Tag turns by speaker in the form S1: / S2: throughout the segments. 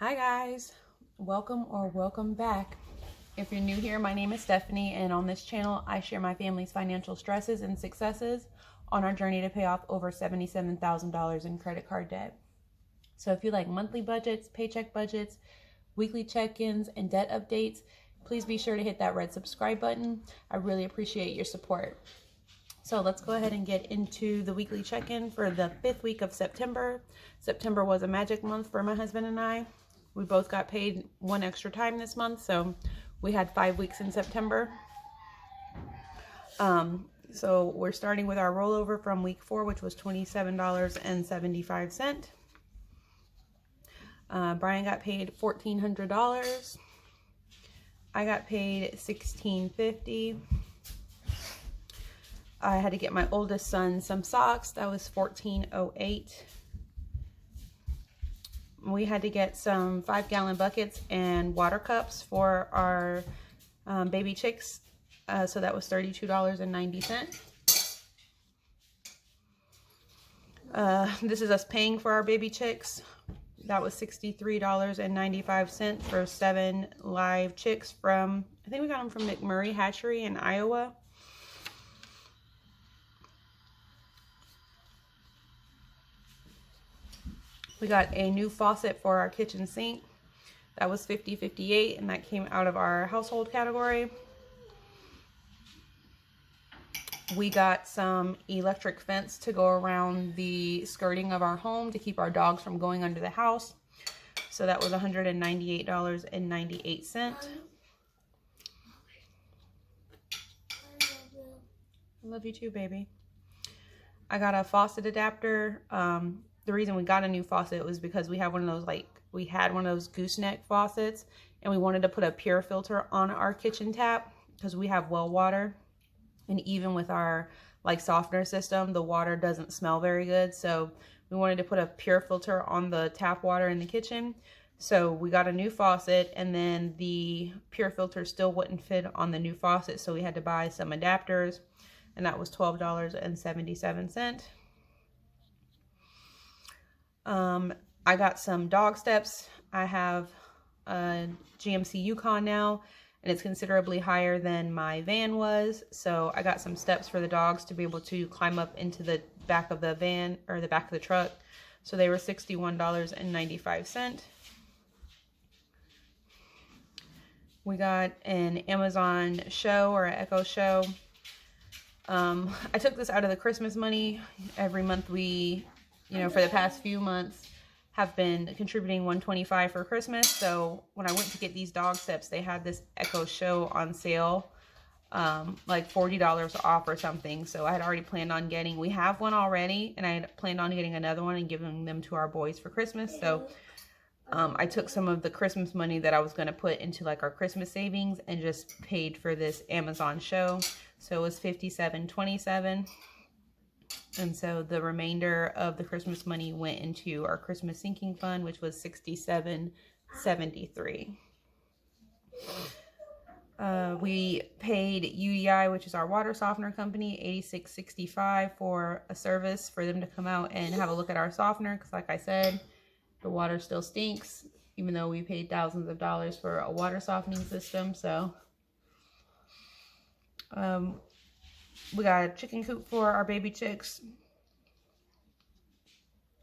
S1: Hi guys, welcome back. If you're new here, my name is Stephanie, and on this channel I share my family's financial stresses and successes on our journey to pay off over $77,000 in credit card debt. So if you like monthly budgets, paycheck budgets, weekly check-ins, and debt updates, please be sure to hit that red subscribe button. I really appreciate your support. So let's go ahead and get into the weekly check-in for the 5th week of September. September was a magic month for my husband and I. We both got paid one extra time this month, so we had 5 weeks in September. So we're starting with our rollover from week 4, which was $27.75. Brian got paid $1,400. I got paid $1,650. I had to get my oldest son some socks. That was $1,408. We had to get some 5-gallon buckets and water cups for our baby chicks. So that was $32.90. This is us paying for our baby chicks. That was $63.95 for 7 live chicks from, I think we got them from McMurray Hatchery in Iowa. We got a new faucet for our kitchen sink. That was $50.58, and that came out of our household category. We got some electric fence to go around the skirting of our home to keep our dogs from going under the house. So that was $198.98. I love you too, baby. I got a faucet adapter. The reason we got a new faucet was because we have one of those, we had one of those gooseneck faucets, and we wanted to put a pure filter on our kitchen tap because we have well water, and even with our softener system, the water doesn't smell very good. So we wanted to put a pure filter on the tap water in the kitchen. So we got a new faucet, and then the pure filter still wouldn't fit on the new faucet, so we had to buy some adapters, and that was $12.77. I got some dog steps. I have a GMC Yukon now, and it's considerably higher than my van was. So I got some steps for the dogs to be able to climb up into the back of the van, or the back of the truck. So they were $61.95. We got an Amazon show, or an Echo show. I took this out of the Christmas money. Every month we, for the past few months, have been contributing $125 for Christmas. So when I went to get these dog steps, they had this Echo show on sale, like $40 off or something. So I had already planned on getting, we have one already, and I had planned on getting another one and giving them to our boys for Christmas. So I took some of the Christmas money that I was going to put into our Christmas savings and just paid for this Amazon show. So it was $57.27. And so the remainder of the Christmas money went into our Christmas sinking fund, which was $67.73. We paid UEI, which is our water softener company, $86.65 for a service for them to come out and have a look at our softener. Because like I said, the water still stinks, even though we paid thousands of dollars for a water softening system. So we got a chicken coop for our baby chicks.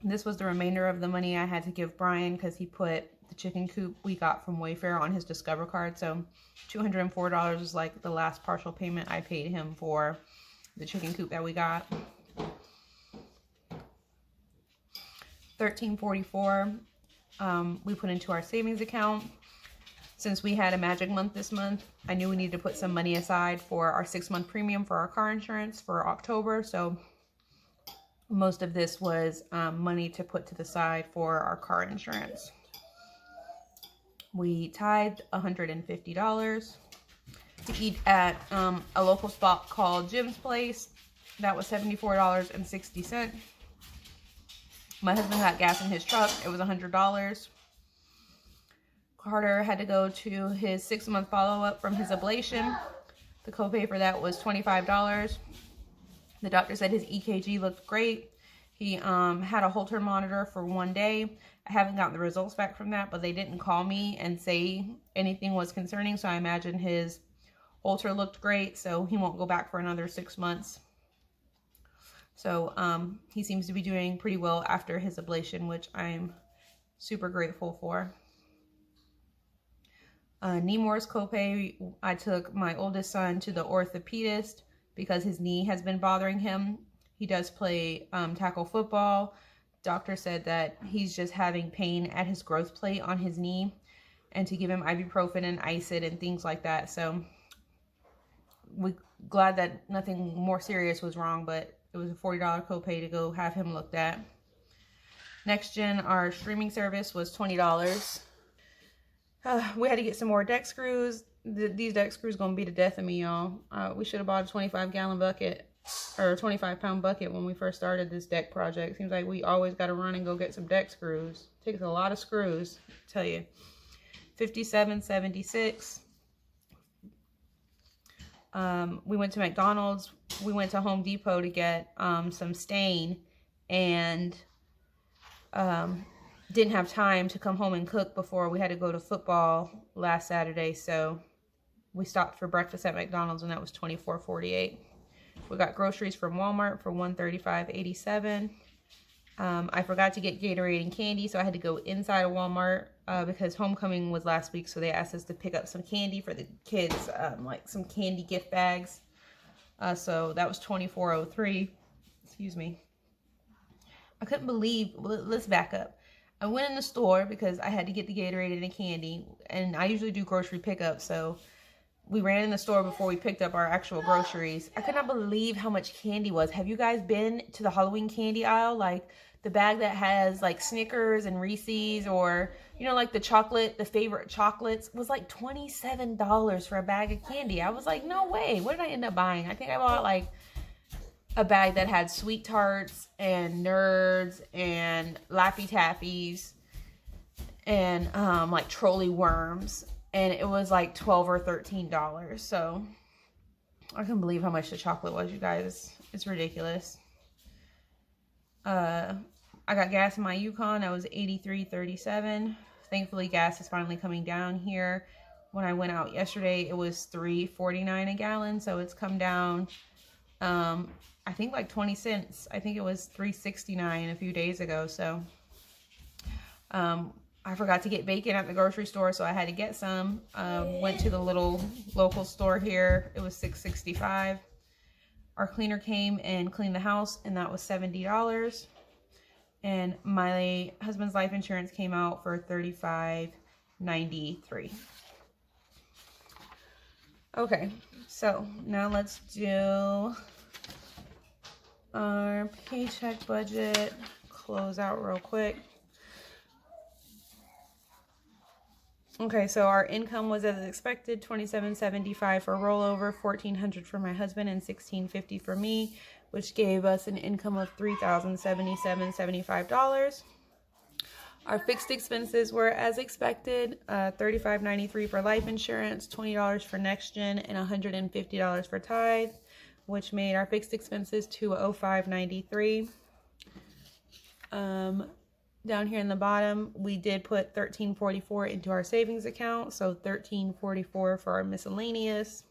S1: This was the remainder of the money I had to give Brian because he put the chicken coop we got from Wayfair on his Discover card. So $204 was the last partial payment I paid him for the chicken coop that we got. $13.44 we put into our savings account. Since we had a magic month this month, I knew we needed to put some money aside for our 6-month premium for our car insurance for October. So most of this was money to put to the side for our car insurance. We tithed $150 to eat at a local spot called Jim's Place. That was $74.60. My husband got gas in his truck. It was $100. Carter had to go to his 6-month follow-up from his ablation. The copay for that was $25. The doctor said his EKG looked great. He had a Holter monitor for 1 day. I haven't gotten the results back from that, but they didn't call me and say anything was concerning. So I imagine his Ulcer looked great, so he won't go back for another 6 months. So he seems to be doing pretty well after his ablation, which I'm super grateful for. Nemours copay, I took my oldest son to the orthopedist because his knee has been bothering him. He does play tackle football. Doctor said that he's just having pain at his growth plate on his knee, and to give him ibuprofen and ice it and things like that. So we're glad that nothing more serious was wrong, but it was a $40 copay to go have him looked at. Next Gen, our streaming service, was $20. We had to get some more deck screws. These deck screws gonna be the death of me, y'all. We should have bought a 25-gallon bucket or a 25-pound bucket when we first started this deck project. Seems like we always got to run and go get some deck screws. Takes a lot of screws, I tell you. $57.76. We went to McDonald's. We went to Home Depot to get some stain, and didn't have time to come home and cook before we had to go to football last Saturday. So we stopped for breakfast at McDonald's, and that was $24.48. We got groceries from Walmart for $135.87. I forgot to get Gatorade and candy, so I had to go inside of Walmart because homecoming was last week, so they asked us to pick up some candy for the kids, like some candy gift bags. So that was $24.03. Excuse me. I couldn't believe, let's back up. I went in the store because I had to get the Gatorade and the candy, and I usually do grocery pickup, so we ran in the store before we picked up our actual groceries. I could not believe how much candy was. Have you guys been to the Halloween candy aisle? Like the bag that has like Snickers and Reese's, or, you know, like the chocolate, the favorite chocolates, was like $27 for a bag of candy. I was like, no way. What did I end up buying? I think I bought like a bag that had Sweet Tarts and Nerds and Laffy Taffies and like Trolley Worms. And it was like $12 or $13. So I couldn't believe how much the chocolate was, you guys. It's ridiculous. I got gas in my Yukon. That was $83.37. Thankfully, gas is finally coming down here. When I went out yesterday, it was $3.49 a gallon. So it's come down, I think like 20 cents. I think it was $3.69 a few days ago. So I forgot to get bacon at the grocery store, so I had to get some. Went to the little local store here. It was $6.65. Our cleaner came and cleaned the house, and that was $70. And my husband's life insurance came out for $35.93. Okay, so now let's do our paycheck budget, close out real quick. Okay, so our income was as expected, $27.75 for rollover, $1,400 for my husband, and $1,650 for me, which gave us an income of $3,077.75. Our fixed expenses were as expected, $35.93 for life insurance, $20 for Next Gen, and $150 for tithe, which made our fixed expenses $205.93. Down here in the bottom, we did put $13.44 into our savings account, so $13.44 for our miscellaneous.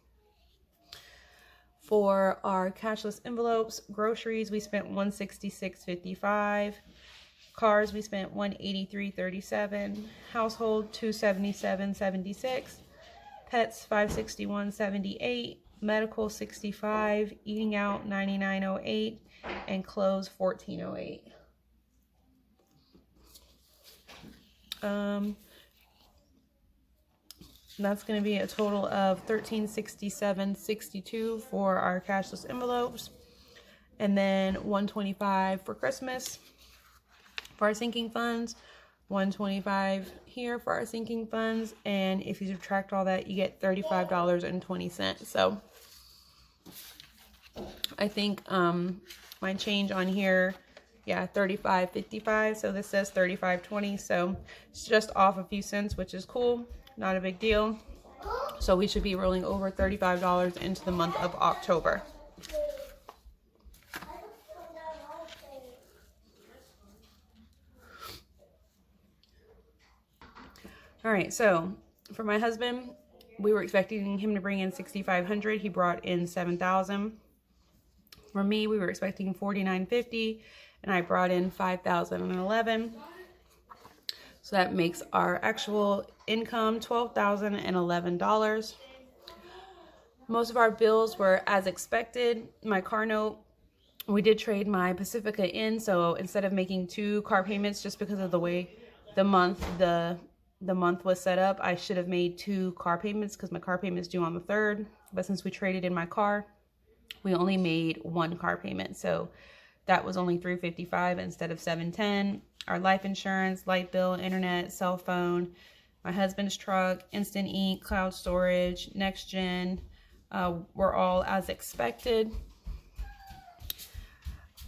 S1: For our cashless envelopes, groceries, we spent $166.55. Cars, we spent $183.37. Household, $277.76. Pets, $561.78. Medical, $65. Eating out, $99.08. And clothes, $14.08. That's going to be a total of $1367.62 for our cashless envelopes, and then $125 for Christmas for our sinking funds, $125 here for our sinking funds, and if you subtract all that, you get $35.20. So I think my change on here, yeah, $35.55. So this says $35.20. So it's just off a few cents, which is cool. Not a big deal. So we should be rolling over $35 into the month of October. All right, so for my husband, we were expecting him to bring in $6,500. He brought in $7,000. For me, we were expecting $4,950, and I brought in $5,011. So that makes our actual income $12,011. Most of our bills were as expected. My car note, we did trade my Pacifica in, so instead of making 2 car payments just because of the way the month was set up, I should have made 2 car payments because my car payment is due on the 3rd. But since we traded in my car, we only made 1 car payment, so that was only $355 instead of $710. Our life insurance, light bill, internet, cell phone, my husband's truck, instant ink, cloud storage, next gen, were all as expected.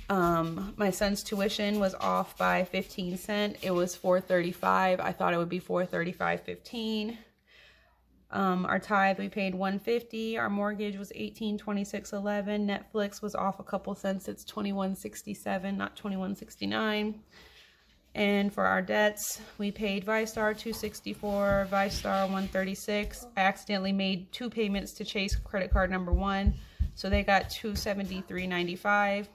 S1: My son's tuition was off by 15 cents. It was $435. I thought it would be $435.15. Our tithe, we paid $150. Our mortgage was $1826.11. Netflix was off a couple cents. It's $21.67, not $21.69. And for our debts, we paid ViStar $264, ViStar $136. I accidentally made 2 payments to Chase credit card number 1, so they got $273.95.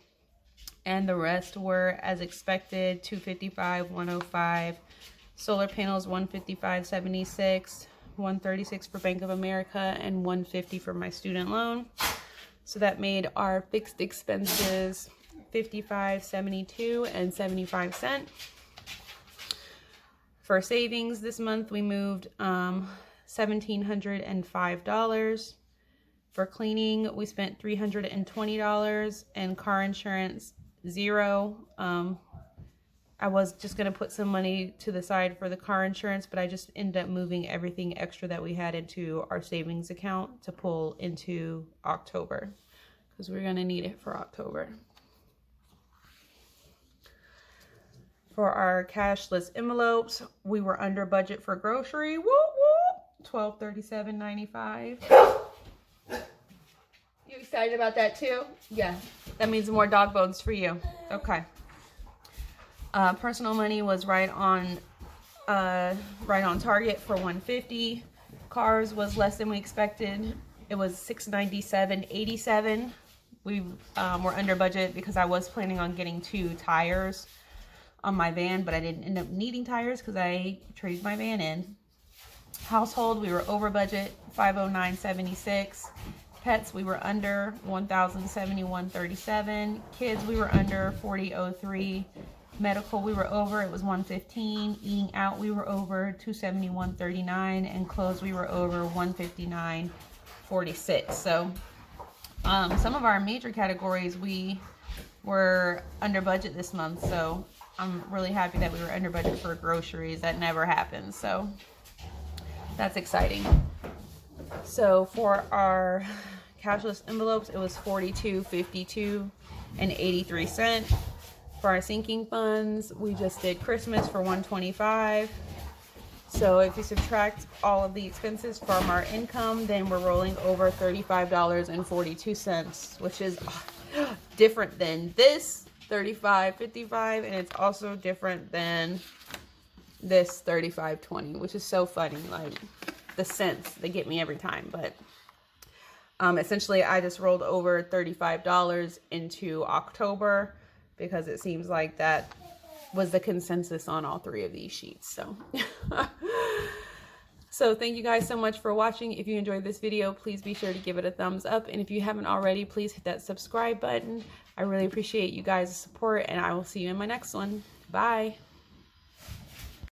S1: And the rest were as expected, $255, $105. Solar panels, $155.76, $136 for Bank of America, and $150 for my student loan. So that made our fixed expenses $55.72 and 75 cents. For savings this month, we moved $1,705. For cleaning, we spent $320, and car insurance, $0. I was just going to put some money to the side for the car insurance, but I just ended up moving everything extra that we had into our savings account to pull into October, because we're going to need it for October. For our cashless envelopes, we were under budget for grocery. Whoop, whoop. $1237.95. You excited about that too? Yeah, that means more dog bones for you. Okay. Personal money was right on target for $150. Cars was less than we expected. It was $697.87. We were under budget because I was planning on getting 2 tires on my van, but I didn't end up needing tires because I traded my van in. Household, we were over budget, $509.76. Pets, we were under $1,071.37. Kids, we were under $40.03. Medical, we were over, it was $115. Eating out, we were over $271.39, and clothes, we were over $159.46. So some of our major categories we were under budget this month, so I'm really happy that we were under budget for groceries. That never happens, so that's exciting. So for our cashless envelopes, it was $42.52 and 83 cents. For our sinking funds, we just did Christmas for $125. So if you subtract all of the expenses from our income, then we're rolling over $35.42, which is different than this $35.55, and it's also different than this $35.20, which is so funny. Like, the cents, they get me every time. But essentially, I just rolled over $35 into October, because it seems like that was the consensus on all 3 of these sheets. So so thank you guys so much for watching. If you enjoyed this video, please be sure to give it a thumbs up, and if you haven't already, please hit that subscribe button. I really appreciate you guys' support, and I will see you in my next one. Bye.